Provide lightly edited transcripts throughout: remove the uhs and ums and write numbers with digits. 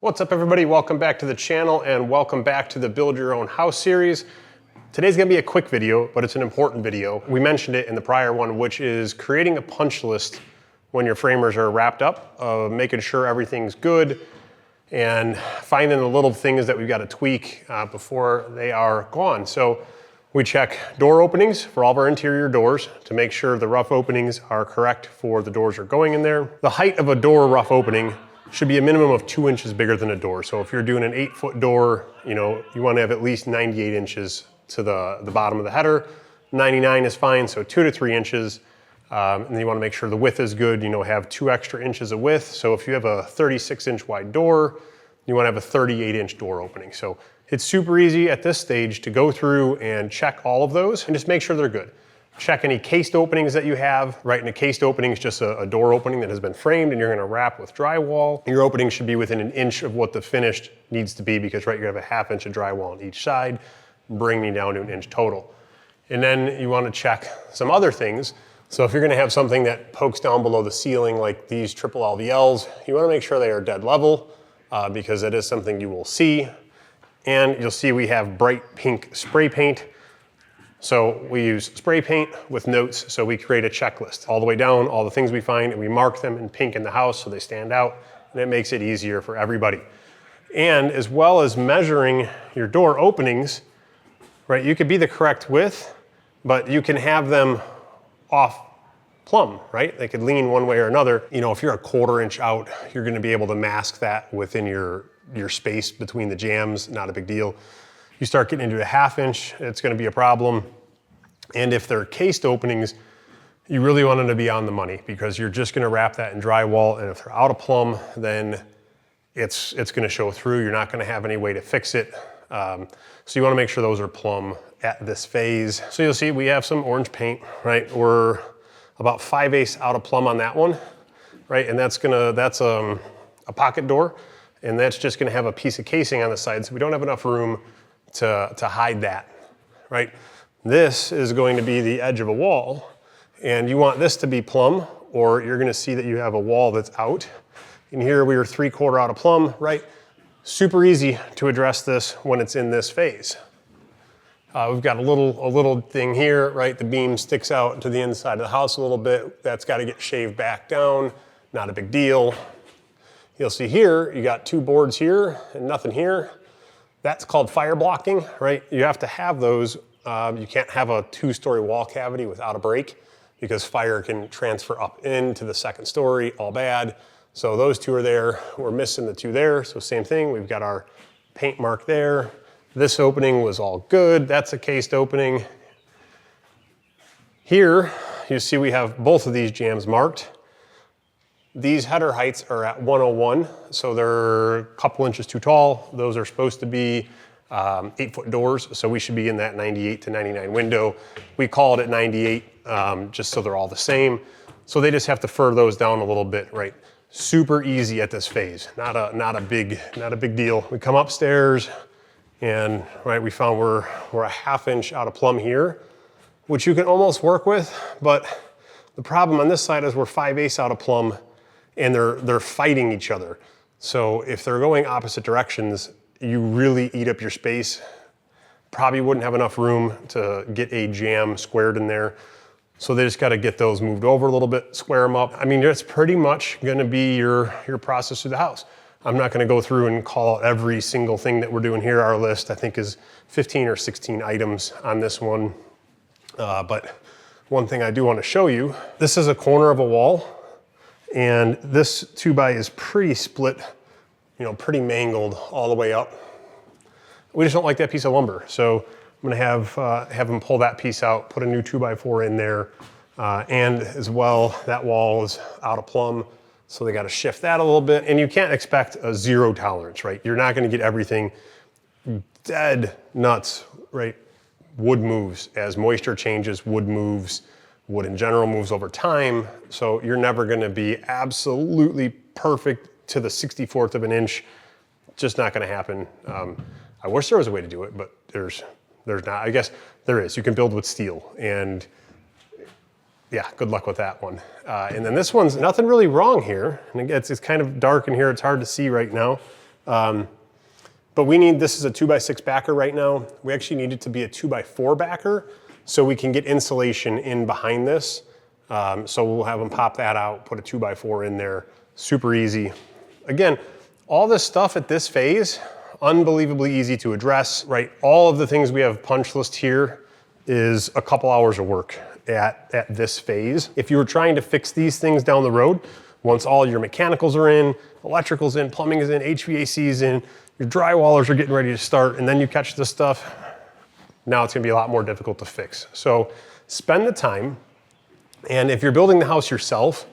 What's up everybody, welcome back to the channel and welcome back to the Build Your Own House series. Today's gonna be a quick video, but it's an important video. We mentioned it in the prior one, which is creating a punch list when your framers are wrapped up, making sure everything's good and finding the little things that we've got to tweak before they are gone. So we check door openings for all of our interior doors to make sure the rough openings are correct for the doors that are going in there. The height of a door rough opening should be a minimum of 2 inches bigger than a door. So if you're doing an 8-foot door, you want to have at least 98 inches to the bottom of the header. 99 is fine, so 2 to 3 inches. And then you want to make sure the width is good, have 2 extra inches of width. So if you have a 36-inch wide door, you want to have a 38-inch door opening. So it's super easy at this stage to go through and check all of those and just make sure they're good. Check any cased openings that you have, right? And a cased opening is just a door opening that has been framed and you're gonna wrap with drywall. Your opening should be within an inch of what the finished needs to be because, right, you have a 1/2 inch of drywall on each side, bringing down to an inch total. And then you wanna check some other things. So if you're gonna have something that pokes down below the ceiling like these triple LVLs, you wanna make sure they are dead level because it is something you will see. And you'll see we have bright pink spray paint. So we use spray paint with notes, so we create a checklist all the way down, all the things we find, and we mark them in pink in the house so they stand out, and it makes it easier for everybody. And as well as measuring your door openings, right, you could be the correct width, but you can have them off plumb, right? They could lean one way or another. If you're a 1/4 inch out, you're gonna be able to mask that within your space between the jambs, not a big deal. You start getting into a 1/2 inch, it's gonna be a problem. And if they're cased openings, you really want them to be on the money because you're just gonna wrap that in drywall, and if they're out of plumb, then it's gonna show through. You're not gonna have any way to fix it. So you wanna make sure those are plumb at this phase. So you'll see we have some orange paint, right? We're about 5/8 out of plumb on that one, right? And that's a pocket door, and that's just gonna have a piece of casing on the side, so we don't have enough room to hide that, right? This is going to be the edge of a wall, and you want this to be plumb, or you're gonna see that you have a wall that's out. And here we are 3/4 out of plumb, right? Super easy to address this when it's in this phase. We've got a little thing here, right? The beam sticks out to the inside of the house a little bit. That's gotta get shaved back down, not a big deal. You'll see here, you got 2 boards here and nothing here. That's called fire blocking, right? You have to have those. You can't have a 2-story wall cavity without a break because fire can transfer up into the 2nd story, all bad. So those 2 are there. We're missing the 2 there. So same thing, we've got our paint mark there. This opening was all good. That's a cased opening. Here, you see we have both of these jambs marked. These header heights are at 101, so they're a couple inches too tall. Those are supposed to be 8-foot doors, so we should be in that 98 to 99 window. We call it at 98 just so they're all the same. So they just have to fur those down a little bit, right? Super easy at this phase, not a big deal. We come upstairs and right, we found we're a 1/2 inch out of plumb here, which you can almost work with, but the problem on this side is we're 5/8 out of plumb and they're fighting each other. So if they're going opposite directions, you really eat up your space. Probably wouldn't have enough room to get a jamb squared in there. So they just gotta get those moved over a little bit, square them up. I mean, that's pretty much gonna be your process through the house. I'm not gonna go through and call out every single thing that we're doing here. Our list, I think, is 15 or 16 items on this one. But one thing I do wanna show you, this is a corner of a wall, and this 2x is pretty split, pretty mangled all the way up. We just don't like that piece of lumber. So I'm gonna have them pull that piece out, put a new 2x4 in there, and as well, that wall is out of plumb, so they gotta shift that a little bit. And you can't expect a 0 tolerance, right? You're not gonna get everything dead nuts, right? Wood moves. As moisture changes, wood moves. Wood in general moves over time, so you're never gonna be absolutely perfect to the 64th of an inch. Just not gonna happen. I wish there was a way to do it, but there's not. I guess there is. You can build with steel, and yeah, good luck with that one. And then this one's nothing really wrong here. And again, it's kind of dark in here. It's hard to see right now. But we need, this is a 2x6 backer right now. We actually need it to be a 2x4 backer so we can get insulation in behind this. So we'll have them pop that out, put a 2x4 in there, super easy. Again, all this stuff at this phase, unbelievably easy to address, right? All of the things we have punch list here is a couple hours of work at this phase. If you were trying to fix these things down the road, once all your mechanicals are in, electrical's in, plumbing is in, HVAC's in, your drywallers are getting ready to start, and then you catch this stuff, now it's gonna be a lot more difficult to fix. So spend the time, and if you're building the house yourself,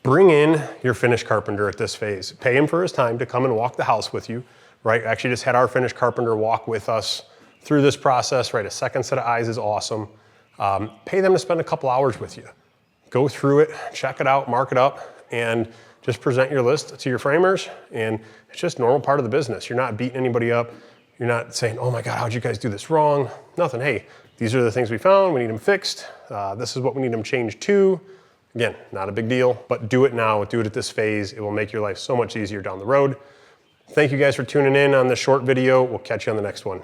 bring in your finish carpenter at this phase. Pay him for his time to come and walk the house with you, right? Actually just had our finish carpenter walk with us through this process, right? A second set of eyes is awesome. Pay them to spend a couple hours with you. Go through it, check it out, mark it up, and just present your list to your framers, and it's just a normal part of the business. You're not beating anybody up. You're not saying, oh my God, how'd you guys do this wrong? Nothing, hey, these are the things we found, we need them fixed. This is what we need them changed to. Again, not a big deal, but do it now, do it at this phase. It will make your life so much easier down the road. Thank you guys for tuning in on this short video. We'll catch you on the next one.